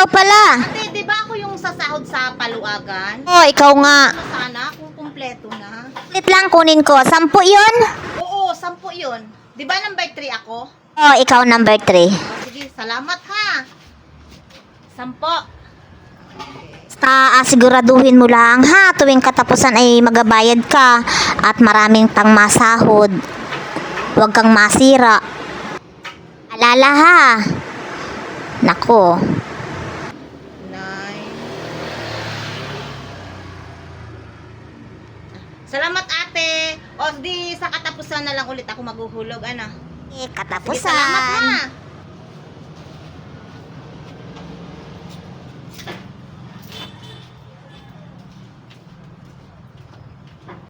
ikaw pala. Ate, di ba ako yung sasahod sa paluagan? Oh, ikaw nga. Sana kung kumpleto na. Ulit lang kunin ko. 10 yun? Oo, 10 yun. Di ba number 3 ako? Oh, ikaw number 3. Sige, salamat ha. 10. Basta siguraduhin mo lang ha, tuwing katapusan ay magabayad ka at maraming pang masahod. Huwag kang masira. Alala ha. Nako. 9. Salamat ate. O di sa katapusan na lang ulit ako maghuhulog, ano? Eh, Sige, salamat katapusan. ha.